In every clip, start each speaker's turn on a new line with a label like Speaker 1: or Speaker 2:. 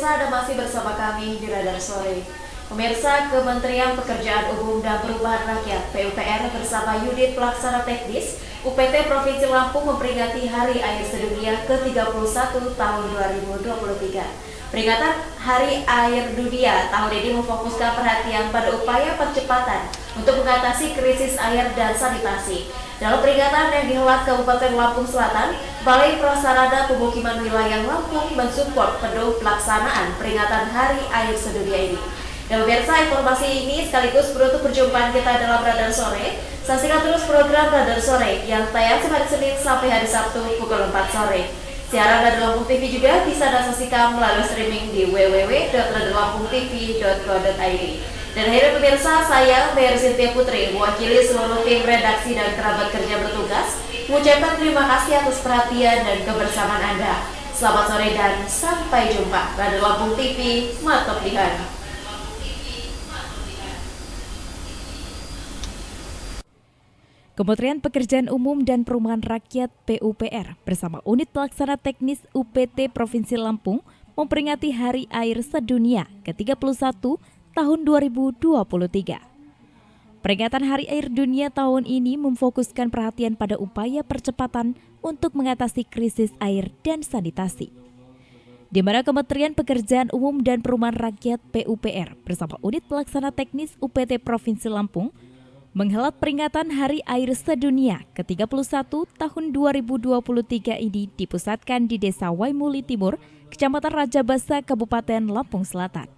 Speaker 1: Anda masih bersama kami di Radar Sore. Pemirsa, Kementerian Pekerjaan Umum dan Perumahan Rakyat (PUPR) bersama Unit Pelaksana Teknis UPT Provinsi Lampung memperingati Hari Air Sedunia ke-31 tahun 2023. Peringatan Hari Air Dunia tahun ini memfokuskan perhatian pada upaya percepatan untuk mengatasi krisis air dan sanitasi. Dalam peringatan yang dihelat Kabupaten Lampung Selatan, Balai Prasarana Pemukiman Wilayah Lampung mensupport penuh pelaksanaan peringatan Hari Air Sedunia ini. Dan pemirsa, informasi ini sekaligus penutup perjumpaan kita dalam Radar Sore. Saksikan terus program Radar Sore yang tayang hari Senin sampai hari Sabtu pukul 4 sore. Siaran Radar Lampung TV juga bisa Anda saksikan melalui streaming di www.radarlampungtv.co.id. Dan akhirnya pemirsa, saya Mary Cynthia Putri, mewakili seluruh tim redaksi dan kerabat kerja bertugas, mengucapkan terima kasih atas perhatian dan kebersamaan Anda. Selamat sore dan sampai jumpa. Radar Lampung TV, mantap lihat.
Speaker 2: Kementerian Pekerjaan Umum dan Perumahan Rakyat (PUPR) bersama Unit Pelaksana Teknis UPT Provinsi Lampung memperingati Hari Air Sedunia ke-31 tahun 2023. Peringatan Hari Air Dunia tahun ini memfokuskan perhatian pada upaya percepatan untuk mengatasi krisis air dan sanitasi. Di mana Kementerian Pekerjaan Umum dan Perumahan Rakyat (PUPR) bersama Unit Pelaksana Teknis UPT Provinsi Lampung menghelat peringatan Hari Air Sedunia ke-31 tahun 2023 ini dipusatkan di Desa Waimuli Timur, Kecamatan Rajabasa, Kabupaten Lampung Selatan.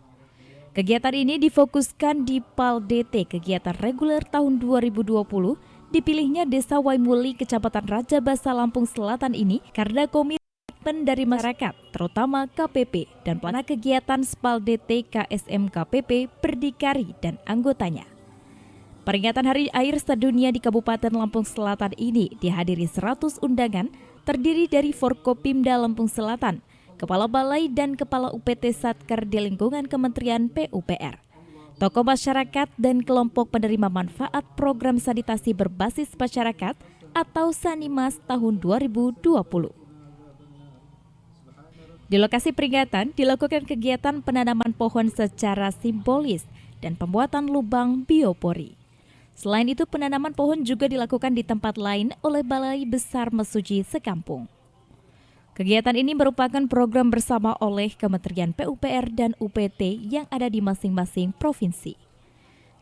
Speaker 2: Kegiatan ini difokuskan di PAL DT kegiatan reguler tahun 2020, dipilihnya Desa Waimuli, Kecamatan Rajabasa, Lampung Selatan ini karena komitmen dari masyarakat, terutama KPP dan pelana kegiatan SPAL DT KSM KPP, berdikari dan anggotanya. Peringatan Hari Air Sedunia di Kabupaten Lampung Selatan ini dihadiri 100 undangan terdiri dari Forkopimda Lampung Selatan, Kepala Balai dan Kepala UPT Satker di lingkungan Kementerian PUPR, tokoh masyarakat dan kelompok penerima manfaat program sanitasi berbasis masyarakat atau Sanimas tahun 2020. Di lokasi peringatan dilakukan kegiatan penanaman pohon secara simbolis dan pembuatan lubang biopori. Selain itu, penanaman pohon juga dilakukan di tempat lain oleh Balai Besar Mesuji sekampung. Kegiatan ini merupakan program bersama oleh Kementerian PUPR dan UPT yang ada di masing-masing provinsi.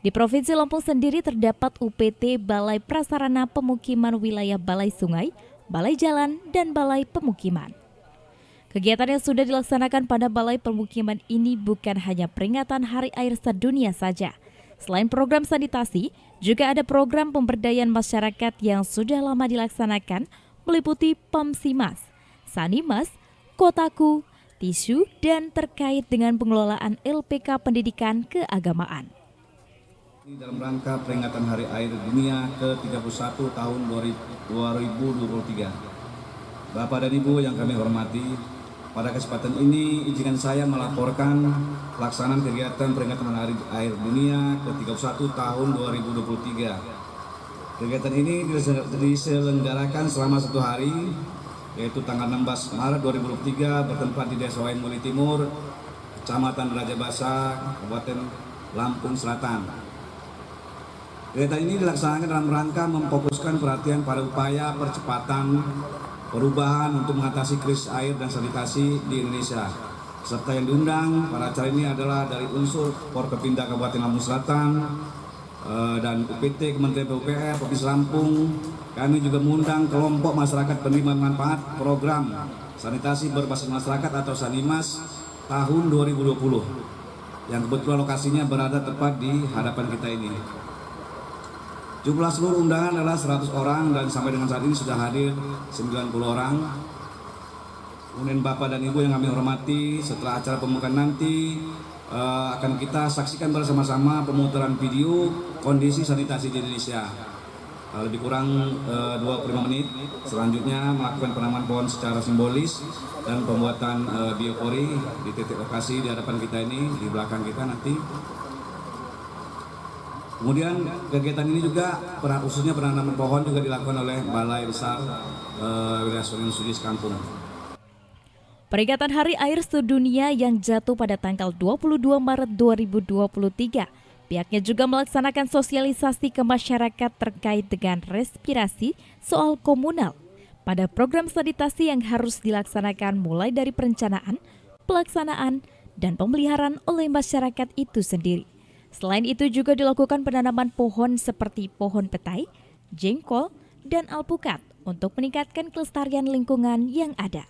Speaker 2: Di Provinsi Lampung sendiri terdapat UPT Balai Prasarana Pemukiman Wilayah Balai Sungai, Balai Jalan, dan Balai Pemukiman. Kegiatan yang sudah dilaksanakan pada Balai Pemukiman ini bukan hanya peringatan Hari Air Sedunia saja. Selain program sanitasi, juga ada program pemberdayaan masyarakat yang sudah lama dilaksanakan meliputi PAMSIMAS, Sanimas, Kotaku, Tisu, dan terkait dengan pengelolaan LPK Pendidikan Keagamaan.
Speaker 3: Dalam rangka peringatan Hari Air Dunia ke-31 tahun 2023. Bapak dan Ibu yang kami hormati, pada kesempatan ini izinkan saya melaporkan pelaksanaan kegiatan peringatan Hari Air Dunia ke-31 tahun 2023. Kegiatan ini diselenggarakan selama 1 hari, yaitu tanggal 16 Maret 2023 bertempat di Desa Waimuli Timur, Kecamatan Rajabasa, Kabupaten Lampung Selatan. Kegiatan ini dilaksanakan dalam rangka memfokuskan perhatian pada upaya percepatan perubahan untuk mengatasi krisis air dan sanitasi di Indonesia. Serta yang diundang pada acara ini adalah dari unsur Forkopimda Kabupaten Lampung Selatan dan UPT Kementerian PUPR Provinsi Lampung. Kami juga mengundang kelompok masyarakat penerima manfaat program sanitasi berbasis masyarakat atau Sanimas tahun 2020 yang kebetulan lokasinya berada tepat di hadapan kita ini. Jumlah seluruh undangan adalah 100 orang dan sampai dengan saat ini sudah hadir 90 orang. Kemudian Bapak dan Ibu yang kami hormati, setelah acara pembukaan nanti akan kita saksikan bersama-sama pemutaran video kondisi sanitasi di Indonesia. Lebih kurang 25 menit. Selanjutnya melakukan penanaman pohon secara simbolis dan pembuatan biopori di titik lokasi di hadapan kita ini, di belakang kita nanti. Kemudian kegiatan ini juga khususnya penanaman pohon juga dilakukan oleh Balai Besar Wilayah Sungai Mesuji sekampung.
Speaker 2: Peringatan Hari Air Sedunia yang jatuh pada tanggal 22 Maret 2023, pihaknya juga melaksanakan sosialisasi ke masyarakat terkait dengan respirasi soal komunal pada program sanitasi yang harus dilaksanakan mulai dari perencanaan, pelaksanaan, dan pemeliharaan oleh masyarakat itu sendiri. Selain itu juga dilakukan penanaman pohon seperti pohon petai, jengkol, dan alpukat untuk meningkatkan kelestarian lingkungan yang ada.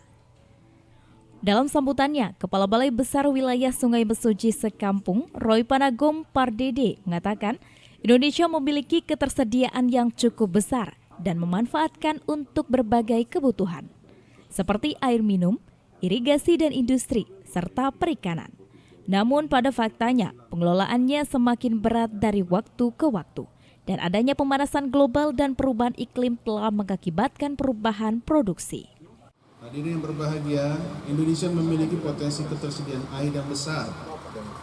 Speaker 2: Dalam sambutannya, Kepala Balai Besar Wilayah Sungai Mesuji Sekampung, Roy Panagom Pardede, mengatakan Indonesia memiliki ketersediaan yang cukup besar dan memanfaatkan untuk berbagai kebutuhan, seperti air minum, irigasi dan industri, serta perikanan. Namun pada faktanya, pengelolaannya semakin berat dari waktu ke waktu, dan adanya pemanasan global dan perubahan iklim telah mengakibatkan perubahan produksi.
Speaker 4: Hadirin yang berbahagia, Indonesia memiliki potensi ketersediaan air yang besar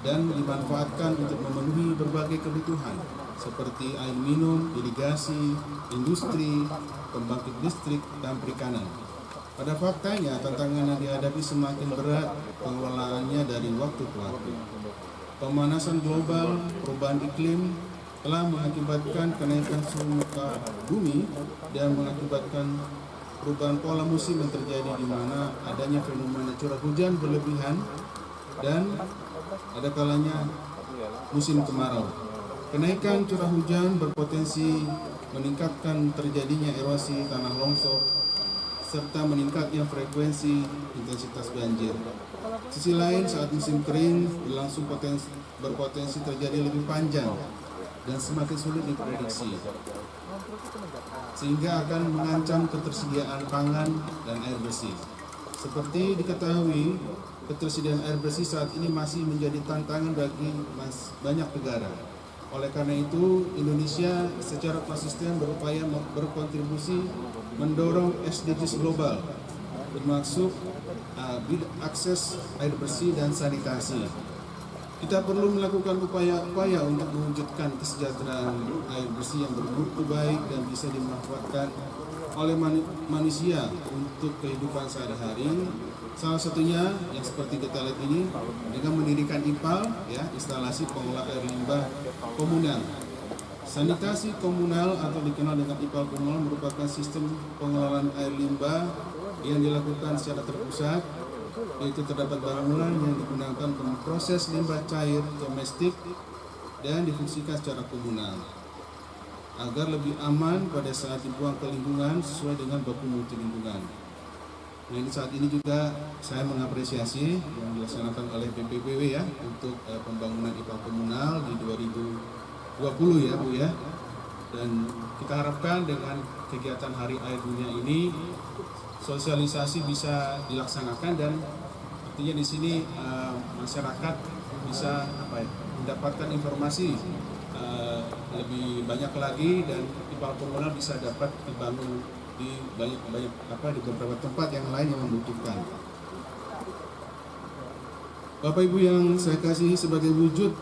Speaker 4: dan dimanfaatkan untuk memenuhi berbagai kebutuhan seperti air minum, irigasi, industri, pembangkit listrik, dan perikanan. Pada faktanya, tantangan yang dihadapi semakin berat pengelolaannya dari waktu ke waktu. Pemanasan global, perubahan iklim telah mengakibatkan kenaikan suhu muka bumi dan mengakibatkan perubahan pola musim yang terjadi di mana adanya fenomena curah hujan berlebihan dan ada kalanya musim kemarau. Kenaikan curah hujan berpotensi meningkatkan terjadinya erosi tanah longsor serta meningkatnya frekuensi intensitas banjir. Sisi lain, saat musim kering berpotensi terjadi lebih panjang dan semakin sulit diprediksi, sehingga akan mengancam ketersediaan pangan dan air bersih. Seperti diketahui, ketersediaan air bersih saat ini masih menjadi tantangan bagi banyak negara. Oleh karena itu, Indonesia secara konsisten berupaya berkontribusi mendorong SDGs global, termasuk akses air bersih dan sanitasi. Kita perlu melakukan upaya-upaya untuk mewujudkan kesejahteraan air bersih yang bermutu baik dan bisa dimanfaatkan oleh manusia untuk kehidupan sehari-hari. Salah satunya yang seperti kita lihat ini dengan mendirikan IPAL, instalasi pengelola air limbah komunal. Sanitasi komunal atau dikenal dengan IPAL komunal merupakan sistem pengelolaan air limbah yang dilakukan secara terpusat, yaitu terdapat bangunan yang digunakan untuk proses limbah cair domestik dan difungsikan secara komunal agar lebih aman pada saat dibuang ke lingkungan sesuai dengan baku mutu lingkungan. Nah, ini saat ini juga saya mengapresiasi yang dilaksanakan oleh BPPW untuk pembangunan IPAL komunal di 2020 Bu ya. Dan kita harapkan dengan kegiatan Hari Air Dunia ini sosialisasi bisa dilaksanakan dan artinya di sini masyarakat bisa mendapatkan informasi lebih banyak lagi dan IPAL komunal bisa dapat dibangun di di beberapa tempat yang lain yang membutuhkan. Bapak Ibu yang saya kasihi, sebagai wujud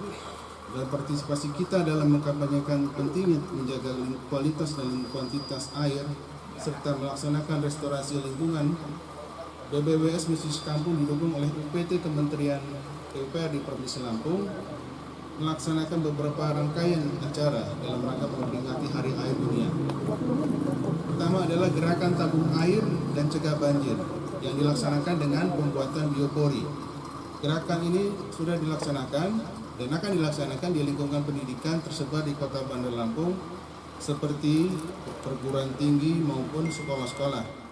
Speaker 4: dan partisipasi kita dalam mengkampanyekan pentingnya menjaga kualitas dan kuantitas air serta melaksanakan restorasi lingkungan, BBWS Mesuji Sekampung didukung oleh UPT Kementerian PUPR di Provinsi Lampung melaksanakan beberapa rangkaian acara dalam rangka memperingati Hari Air Dunia. Pertama adalah gerakan tabung air dan cegah banjir yang dilaksanakan dengan pembuatan biopori. Gerakan ini sudah dilaksanakan dan akan dilaksanakan di lingkungan pendidikan tersebar di Kota Bandar Lampung seperti perguruan tinggi maupun sekolah-sekolah.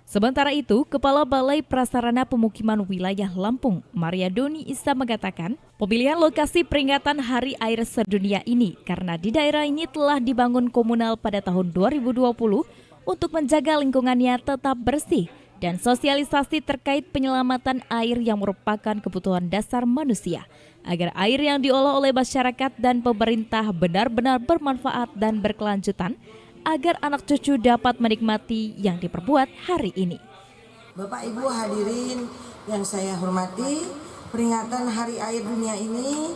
Speaker 2: Sementara itu, Kepala Balai Prasarana Pemukiman Wilayah Lampung, Maria Doni Issa mengatakan, pemilihan lokasi peringatan Hari Air Sedunia ini karena di daerah ini telah dibangun komunal pada tahun 2020 untuk menjaga lingkungannya tetap bersih dan sosialisasi terkait penyelamatan air yang merupakan kebutuhan dasar manusia, agar air yang diolah oleh masyarakat dan pemerintah benar-benar bermanfaat dan berkelanjutan, agar anak cucu dapat menikmati yang diperbuat hari ini.
Speaker 5: Bapak Ibu hadirin yang saya hormati, peringatan Hari Air Dunia ini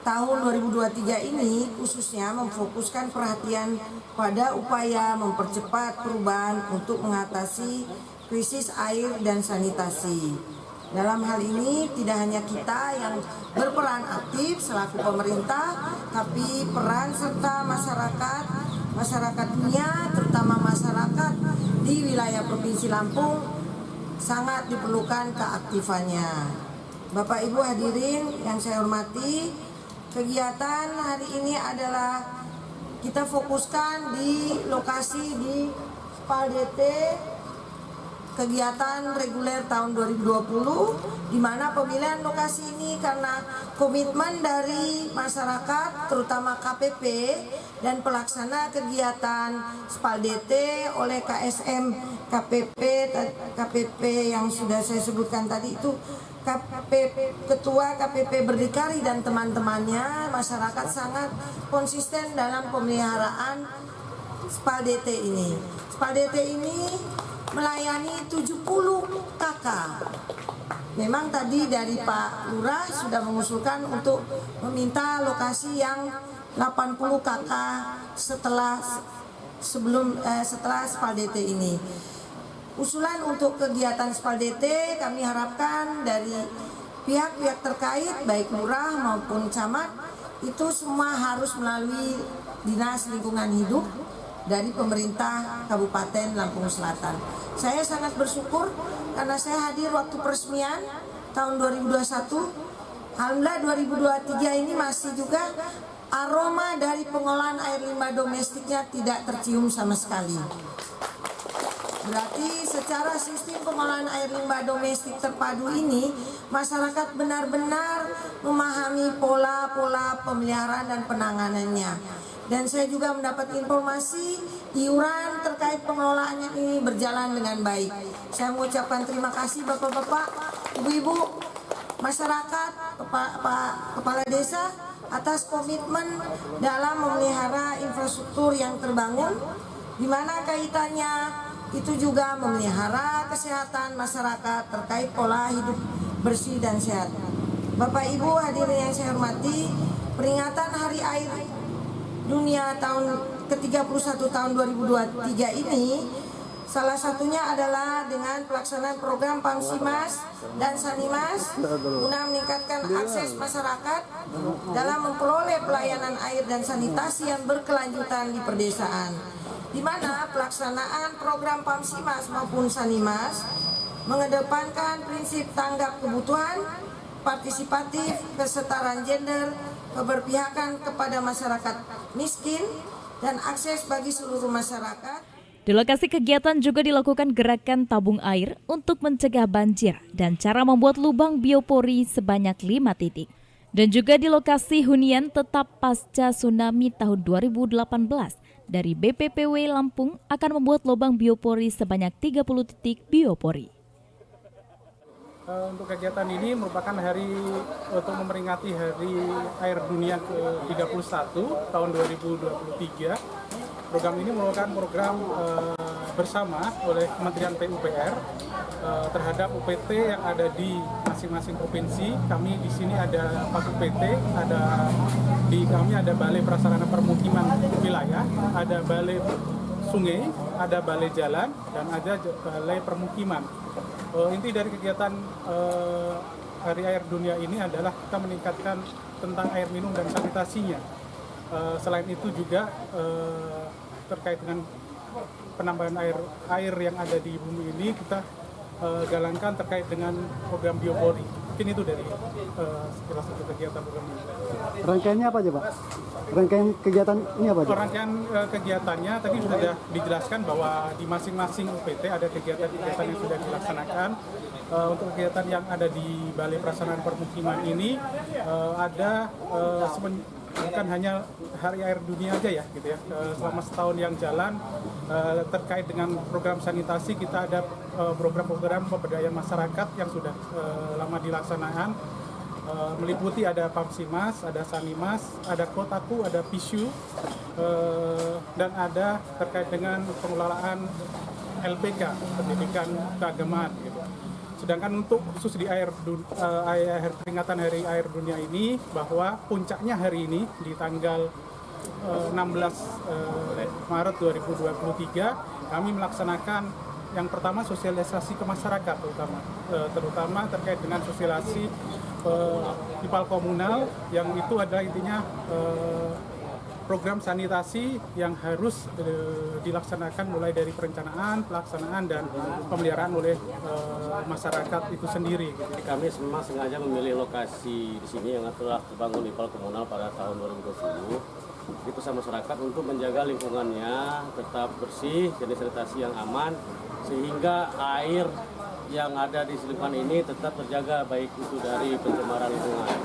Speaker 5: tahun 2023 ini khususnya memfokuskan perhatian pada upaya mempercepat perubahan untuk mengatasi krisis air dan sanitasi. Dalam hal ini tidak hanya kita yang berperan aktif selaku pemerintah, tapi peran serta masyarakat dunia, terutama masyarakat di wilayah Provinsi Lampung sangat diperlukan keaktifannya. Bapak Ibu hadirin yang saya hormati, kegiatan hari ini adalah kita fokuskan di lokasi di Spaldete, kegiatan reguler tahun 2020, di mana pemilihan lokasi ini karena komitmen dari masyarakat, terutama KPP dan pelaksana kegiatan Spaldete oleh KSM KPP yang sudah saya sebutkan tadi itu, Ketua KPP Berdikari dan teman-temannya, masyarakat sangat konsisten dalam pemeliharaan Spaldete ini. Spaldete ini melayani 70 KK. Memang tadi dari Pak Lurah sudah mengusulkan untuk meminta lokasi yang 80 KK setelah Spaldete ini. Usulan untuk kegiatan Spaldete kami harapkan dari pihak-pihak terkait baik lurah maupun camat itu semua harus melalui Dinas Lingkungan Hidup dari pemerintah Kabupaten Lampung Selatan. Saya sangat bersyukur karena saya hadir waktu peresmian tahun 2021. Alhamdulillah 2023 ini masih juga aroma dari pengolahan air limbah domestiknya tidak tercium sama sekali. Berarti secara sistem pengolahan air limbah domestik terpadu ini, masyarakat benar-benar memahami pola-pola pemeliharaan dan penanganannya. Dan saya juga mendapat informasi iuran terkait pengelolaannya ini berjalan dengan baik. Saya mengucapkan terima kasih Bapak-bapak, Ibu-ibu, masyarakat, Kepala Desa atas komitmen dalam memelihara infrastruktur yang terbangun, di mana kaitannya itu juga memelihara kesehatan masyarakat terkait pola hidup bersih dan sehat. Bapak Ibu hadirin yang saya hormati, peringatan Hari Air Dunia tahun ke-31 tahun 2023 ini salah satunya adalah dengan pelaksanaan program Pamsimas dan Sanimas guna meningkatkan akses masyarakat dalam memperoleh pelayanan air dan sanitasi yang berkelanjutan di perdesaan, di mana pelaksanaan program Pamsimas maupun Sanimas mengedepankan prinsip tanggap kebutuhan, partisipatif, kesetaraan gender, keberpihakan kepada masyarakat miskin, dan akses bagi seluruh masyarakat.
Speaker 2: Di lokasi kegiatan juga dilakukan gerakan tabung air untuk mencegah banjir dan cara membuat lubang biopori sebanyak 5 titik. Dan juga di lokasi hunian tetap pasca tsunami tahun 2018, dari BPPW Lampung akan membuat lubang biopori sebanyak 30 titik biopori.
Speaker 6: Untuk kegiatan ini merupakan hari untuk memperingati Hari Air Dunia ke-31 tahun 2023. Program ini merupakan program bersama oleh Kementerian PUPR terhadap UPT yang ada di masing-masing provinsi. Kami di sini ada 4 UPT, kami ada Balai Prasarana Permukiman Wilayah, ada Balai Sungai, ada Balai Jalan, dan ada Balai Permukiman. Inti dari kegiatan Hari Air Dunia ini adalah kita meningkatkan tentang air minum dan sanitasinya. Selain itu juga terkait dengan penambahan air yang ada di bumi ini, kita galangkan terkait dengan program biopori. Mungkin itu dari salah satu kegiatan program ini.
Speaker 7: Rangkaiannya apa aja Pak? Rangkaian kegiatan ini apa aja?
Speaker 6: Rangkaian kegiatannya tadi sudah dijelaskan bahwa di masing-masing UPT ada kegiatan-kegiatan yang sudah dilaksanakan. Untuk kegiatan yang ada di Balai Prasarana Permukiman ini ada bukan hanya Hari Air Dunia aja ya, gitu ya. Selama setahun yang jalan terkait dengan program sanitasi, kita ada program-program pemberdayaan masyarakat yang sudah lama dilaksanakan, meliputi ada Pamsimas, ada Sanimas, ada Kotaku, ada Pisu, dan ada terkait dengan pengelolaan LPK, pendidikan keagamaan gitu. Sedangkan untuk khusus di peringatan Hari Air Dunia ini, bahwa puncaknya hari ini di tanggal 16 Maret 2023 kami melaksanakan Yang pertama sosialisasi ke masyarakat terutama terkait dengan sosialisasi IPAL komunal, yang itu adalah intinya program sanitasi yang harus dilaksanakan mulai dari perencanaan, pelaksanaan, dan pemeliharaan oleh masyarakat itu sendiri.
Speaker 8: Kami memang sengaja memilih lokasi di sini yang telah terbangun IPAL komunal pada tahun 2020. Di pesan masyarakat untuk menjaga lingkungannya tetap bersih, jenis sanitasi yang aman, sehingga air yang ada di lingkungan ini tetap terjaga, baik itu dari pencemaran lingkungan.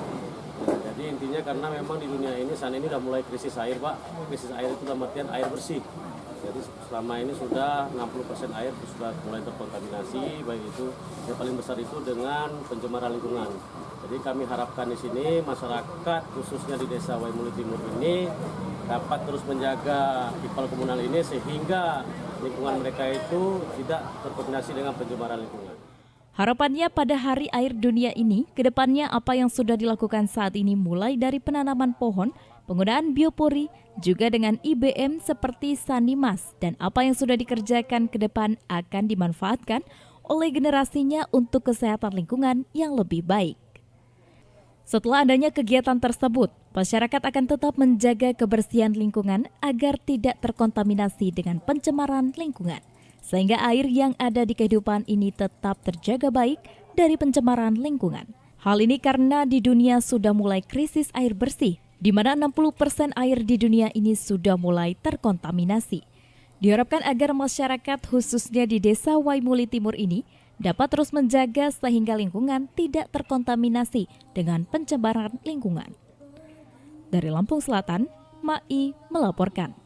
Speaker 8: Nah, jadi intinya karena memang di dunia ini saat ini sudah mulai krisis air, Pak. Krisis air itu dalam artian air bersih. Jadi selama ini sudah 60% air sudah mulai terkontaminasi, baik itu yang paling besar itu dengan pencemaran lingkungan. Jadi kami harapkan di sini masyarakat khususnya di Desa Waimuli Timur ini dapat terus menjaga IPAL komunal ini sehingga lingkungan mereka itu tidak terkontaminasi dengan pencemaran lingkungan.
Speaker 2: Harapannya pada Hari Air Dunia ini, kedepannya apa yang sudah dilakukan saat ini mulai dari penanaman pohon, penggunaan biopori, juga dengan IBM seperti Sanimas, dan apa yang sudah dikerjakan ke depan akan dimanfaatkan oleh generasinya untuk kesehatan lingkungan yang lebih baik. Setelah adanya kegiatan tersebut, masyarakat akan tetap menjaga kebersihan lingkungan agar tidak terkontaminasi dengan pencemaran lingkungan, sehingga air yang ada di kehidupan ini tetap terjaga baik dari pencemaran lingkungan. Hal ini karena di dunia sudah mulai krisis air bersih, di mana 60% air di dunia ini sudah mulai terkontaminasi. Diharapkan agar masyarakat khususnya di Desa Waimuli Timur ini dapat terus menjaga sehingga lingkungan tidak terkontaminasi dengan pencemaran lingkungan. Dari Lampung Selatan, Mai melaporkan.